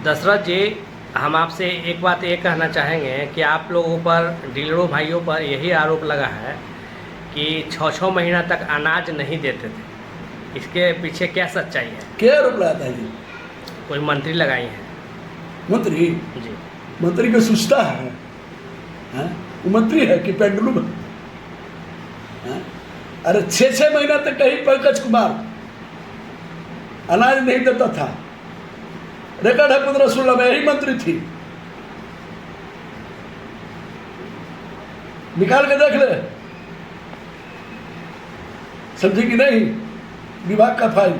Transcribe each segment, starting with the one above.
दशरथ जी, हम आपसे एक बात ये कहना चाहेंगे कि आप लोगों पर, डीलरों भाइयों पर यही आरोप लगा है कि 6-6 महीना तक अनाज नहीं देते थे। इसके पीछे क्या सच्चाई है? क्या आरोप लगाता है ये? कोई मंत्री लगाई हैं? मंत्री? जी। मंत्री का सुस्ता है, हाँ? वो मंत्री है कि पेंडुलम है? हाँ? अरे 6-6 महीना तक कहीं पंकज कुमार अनाज नहीं देता था। रिकॉर्ड है 15-16 में, यही मंत्री थी। निकाल के देख ले, समझी कि नहीं? विभाग का फाइल।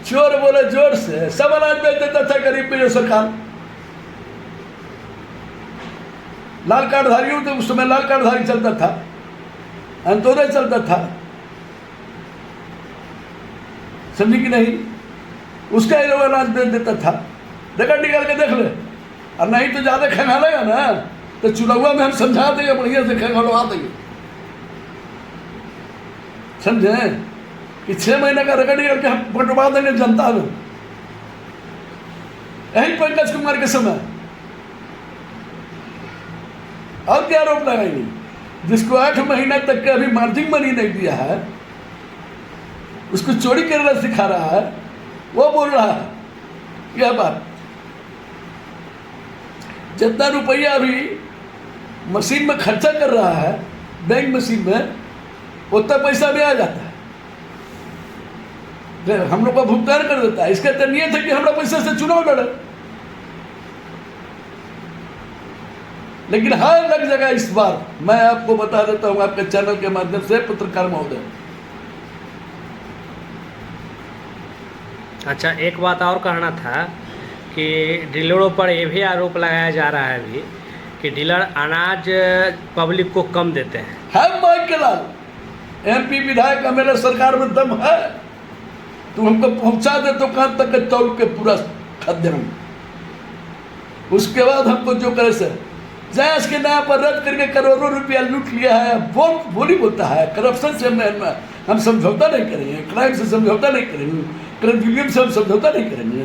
चोर बोले जोर से, सब अनाज बेच देता था गरीब में। जो सरकार लाल कार्डधारियों, तो उस समय लाल कार्डधारी चलता था, अंत्योदय चलता था, समझी कि नहीं? उसका ही लोग अनाज बेच देता था। रिकॉर्ड निकाल के देख ले। और नहीं तो ज्यादा खंगालेगा ना तो चुनावा में हम समझा देंगे, बढ़िया से खंगालवा देंगे। समझे कि 6 महीने का रिकॉर्ड निकाल के हम बंटवा देंगे जनता में। यही पंकज कुमार के समय। और क्या आरोप लगाएंगे? जिसको 8 महीना तक के अभी मार्जिन मनी नहीं दिया है, उसको चोरी करना सिखा रहा है, वो बोल रहा है यह बात। जितना रुपया अभी मशीन में खर्चा कर रहा है, बैंक मशीन में, उतना पैसा भी आ जाता है, हम लोग का भुगतान कर देता है। इसका तो नियत है कि हम लोग पैसे से चुनाव लड़े। लेकिन हर लग जगह इस बार मैं आपको बता देता हूं आपके चैनल के माध्यम से, पत्रकार महोदय। अच्छा, एक बात और कहना था कि डीलरों पर यह भी आरोप लगाया जा रहा है अभी कि डीलर अनाज पब्लिक को कम देते हैं। हम माइक के लाल MP विधायक का मेरे सरकार में दम है, तुम हमको पहुंचा दे तो कहां तक तौल के पूरा खाद्यान्न। उसके बाद हमको जो करे से जायज के नाम पर रद्द करके करोड़ों रुपया लूट लिया है, बोली बोलता है। करप्शन से हम समझौता नहीं करेंगे, क्राइम से समझौता नहीं करेंगे, क्राइम से हम समझौता नहीं करेंगे।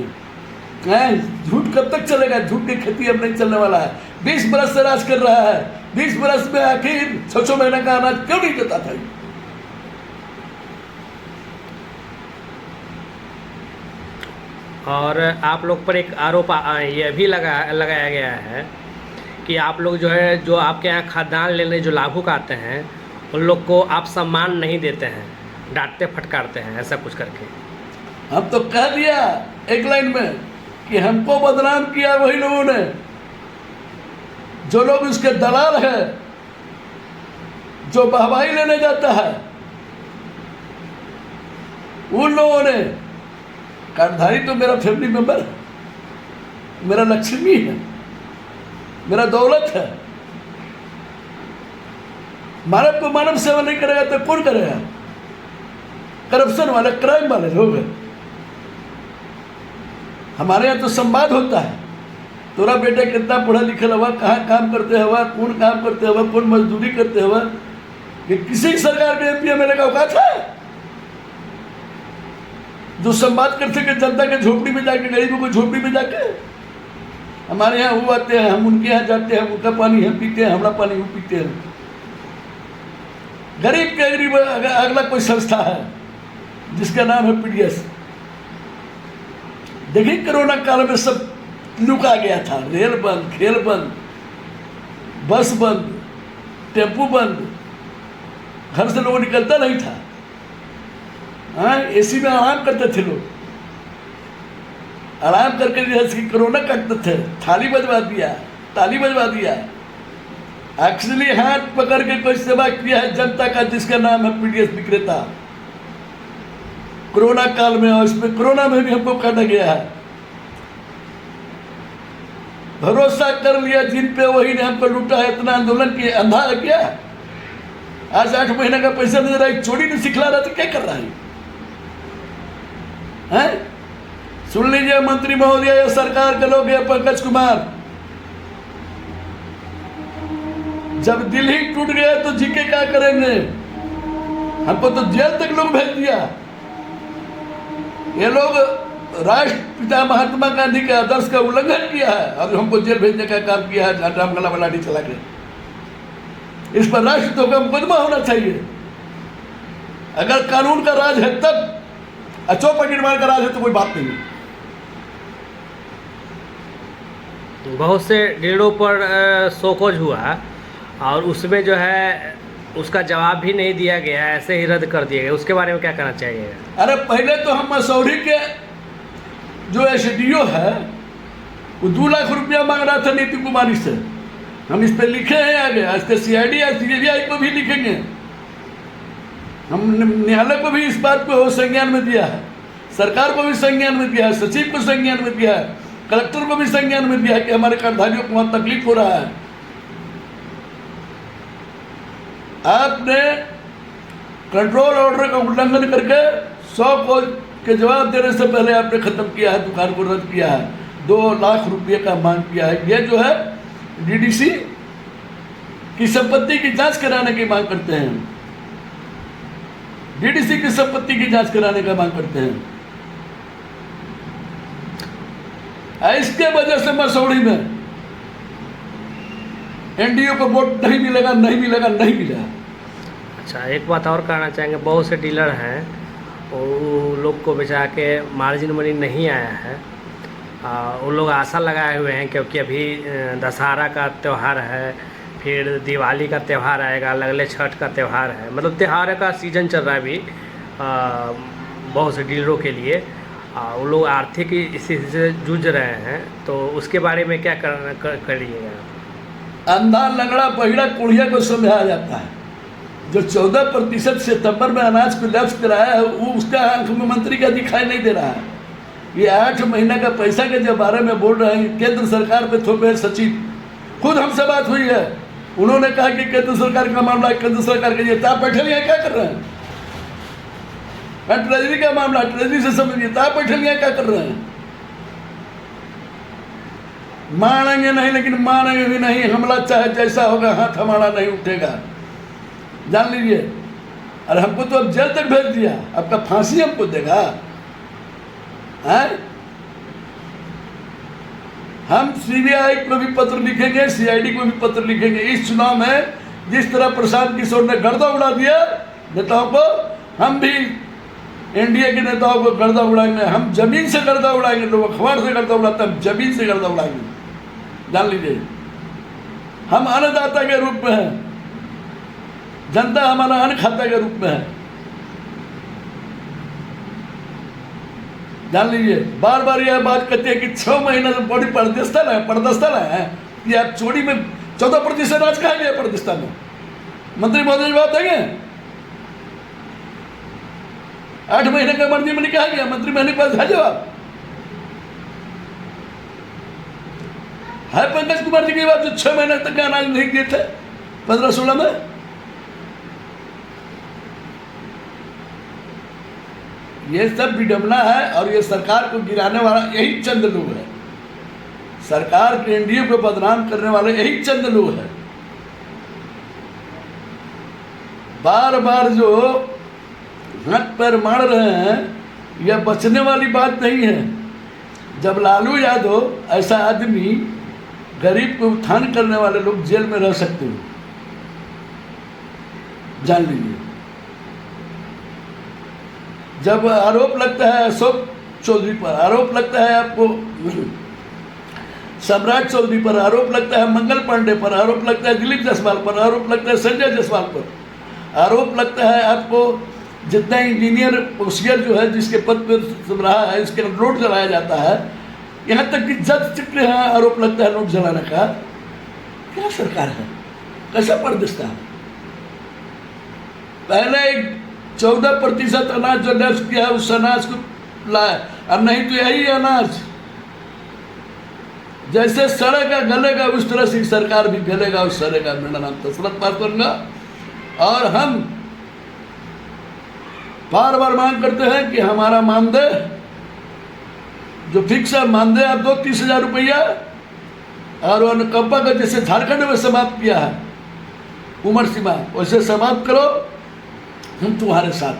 झूठ कब तक चलेगा? झूठ की खेती अब नहीं चलने वाला है। 20 बरस से राज कर रहा है, 20 बरस में आखिर 6-6 महीने का अनाज क्यों नहीं देता था? और आप लोग पर एक आरोप यह भी लगाया गया है कि आप लोग जो है, जो आपके यहाँ खाद्यान्न लेने जो लाभुक आते हैं, उन लोग को आप सम्मान नहीं देते हैं, डांटते फटकारते हैं, ऐसा कुछ करके। हम तो कह दिया एक लाइन में कि हमको बदनाम किया वही लोगों ने, जो लोग उसके दलाल है, जो वाहवाही लेने जाता है, उन लोगों ने। कार्डधारी तो मेरा फैमिली मेंबर है, मेरा लक्ष्मी है, मेरा दौलत है। मानव को मानव सेवा नहीं करेगा तो कौन करेगा? करप्शन वाले, क्राइम वाले लोग हैं। हमारे यहाँ तो संवाद होता है, तोरा बेटे कितना पढ़ा लिखा हुआ, कहाँ काम करते हुआ, कौन काम करते हुआ, कौन मजदूरी करते हुआ। कि किसी सरकार के MP MLA का औकात है जो संवाद कर सके जनता के झोपड़ी में जाके, गरीबों को झोपड़ी में जाके? हमारे यहाँ वो आते हैं, हम उनके यहाँ जाते हैं, उनका पानी हम पीते हैं, हमारा पानी वो पीते हैं। गरीब के गरीब अगला कोई संस्था है जिसका नाम है PDS। देखिए कोरोना काल में सब लुका गया था, रेल बंद, खेल बंद, बस बंद, टेम्पू बंद, घर से लोग निकलता नहीं था। AC में आराम करते थे लोग, आराम करके जैसे कोरोना काटते थे। थाली बजवा दिया, ताली बजवा दिया। एक्चुअली हाथ पकड़ के कोई सेवा किया है जनता का, जिसका नाम है PDS विक्रेता। कोरोना काल में, और इसमें कोरोना में भी हमको काटा गया है। भरोसा कर लिया जिन पे, वही ने हमको लूटा है। इतना आंदोलन किए, अंधा है क्या? आज 8 महीने का पैसा दे रहा है, चोरी नहीं सिखला रहा तो क्या कर रहा है? सुन लीजिए मंत्री महोदय, या सरकार के लोग, या पंकज कुमार, जब दिल ही टूट गया तो जीके क्या करेंगे? हमको तो जेल तक लोग भेज दिया। ये लोग राष्ट्रपिता महात्मा गांधी के आदर्श का उल्लंघन किया है और हमको जेल भेजने का काम किया है राम गला बलाडी चला के। इस पर राष्ट्रहितों का मुकदमा होना चाहिए। अगर कानून का राज है तब, चौपट निर्माण का राज है तो कोई बात नहीं। बहुत से डीलरों पर शोकॉज हुआ और उसमें जो है उसका जवाब भी नहीं दिया गया, ऐसे ही रद्द कर दिया गया। उसके बारे में क्या कहना चाहिए? अरे पहले तो हम मसौरी के जो एसडीओ है वो 2 लाख रुपया मांग रहा था नीति कुमारी से। हम इस पे लिखे हैं आगे, आज के सीआईडी या सीबीआई को भी लिखेंगे। हम न्यायालय को भी इस बात को संज्ञान में दिया है, सरकार को भी संज्ञान में दिया है, सचिव को संज्ञान में दिया है, कलेक्टर को भी संज्ञान में दिया है कि हमारे कर्मचारियों को वहाँ तकलीफ हो रहा है। आपने कंट्रोल ऑर्डर का उल्लंघन करके 100 कॉल के जवाब देने से पहले आपने खत्म किया है, दुकान को रद्द किया है, 2 लाख रुपये का मांग किया है। यह जो है डीडीसी की संपत्ति की जांच कराने की मांग करते हैं, डीडीसी की संपत्ति की जांच कराने का मांग करते हैं। इसके वजह से मसौड़ी में एनडीओ को वोट नहीं मिलेगा, नहीं मिलेगा, नहीं मिला। अच्छा, एक बात और कहना चाहेंगे, बहुत से डीलर हैं वो लोग को बेचा के मार्जिन मनी नहीं आया है। वो लोग आशा लगाए हुए हैं क्योंकि अभी दशहरा का त्यौहार है, फिर दिवाली का त्यौहार आएगा, अगले छठ का त्यौहार है, मतलब त्यौहार का सीज़न चल रहा है अभी बहुत से डीलरों के लिए। वो लोग आर्थिक स्थिति से जूझ रहे हैं, तो उसके बारे में क्या करिएगा? अंधा लंगड़ा बहिड़ा कुड़िया को समझाया जाता है। जो 14% सितंबर में अनाज को लैप्स कराया है वो उसका आंख में मंत्री का दिखाई नहीं दे रहा है। ये 8 महीने का पैसा के जो बारे में बोल रहे हैं, केंद्र सरकार पे थोपे हैं सचिव। खुद हमसे बात हुई है, उन्होंने कहा कि केंद्र सरकार का मामला है, केंद्र सरकार के लिए। आप बैठे लिए क्या कर रहे हैं? ट्रेजरी का मामला, ट्रेजरी से समझिए। आप बैठे लिए क्या कर रहे हैं? मानेंगे नहीं, लेकिन मानेंगे भी नहीं। हमला चाहे जैसा होगा, हाथ हमारा नहीं उठेगा, जान लीजिए। अरे हमको तो अब जेल तक भेज दिया, आपका फांसी हमको देगा है? हम सीबीआई को भी पत्र लिखेंगे, सीआईडी को भी पत्र लिखेंगे। इस चुनाव में जिस तरह प्रशांत किशोर ने गर्दा उड़ा दिया नेताओं को, हम भी एनडीए के नेताओं को गर्दा उड़ाएंगे। हम जमीन से गर्दा उड़ाएंगे। लोग अखबार से गर्दा उड़ाते हैं, हम जमीन से गर्दा उड़ाएंगे, जान लीजिए। हम अन्नदाता के रूप में हैं, जनता हमारा अन्न खाता के रूप में है, जान लीजिए। बार बार यह बात कहते हैं कि 6 महीने से बड़ी पर्दस्थल है कि आप चोरी में 14% अनाज कहा गया पर्दस्थल में। मंत्री महोदय जवाब देंगे? 8 महीने का मर्जी में कहा गया, मंत्री महीने के पास है जवाब है? पंकज कुमार जी की बात, जो 6 महीने तक का अनाज नहीं दिए थे 15-16 में। ये सब विडंबना है और ये सरकार को गिराने वाला यही चंद लोग हैं। सरकार के एनडीए को बदनाम करने वाले यही चंद लोग हैं। बार बार जो हाथ पैर मार रहे हैं, यह बचने वाली बात नहीं है। जब लालू यादव ऐसा आदमी, गरीब को उत्थान करने वाले लोग जेल में रह सकते हैं, जान लीजिए। जब आरोप लगता है अशोक चौधरी पर, आरोप लगता है आपको सम्राट चौधरी पर, आरोप लगता है मंगल पांडे पर, आरोप लगता है दिलीप जायसवाल पर, आरोप लगता है संजय जायसवाल पर, आरोप लगता है आपको जितना इंजीनियर होशियार जो है जिसके पद पर रहा है इसके नोट जलाया जाता है, यहाँ तक कि जज तक के यहाँ आरोप लगता है नोट जलाने का। क्या सरकार है? कैसा परदस्ता है? पहले 14% अनाज जो लैप्स किया है उस अनाज को लाए, अब नहीं तो यही अनाज जैसे सड़ेगा गलेगा उस तरह से सरकार भी गलेगा और सड़ेगा। मेरा नाम दशरथ पासवान और हम बार बार मांग करते हैं कि हमारा मानदेय जो फिक्स है, मानदेय आप दो 30,000 रुपया, और अनुकंपा का जैसे झारखंड में समाप्त किया है उम्र सीमा, वैसे समाप्त करो, हम तुम्हारे साथ।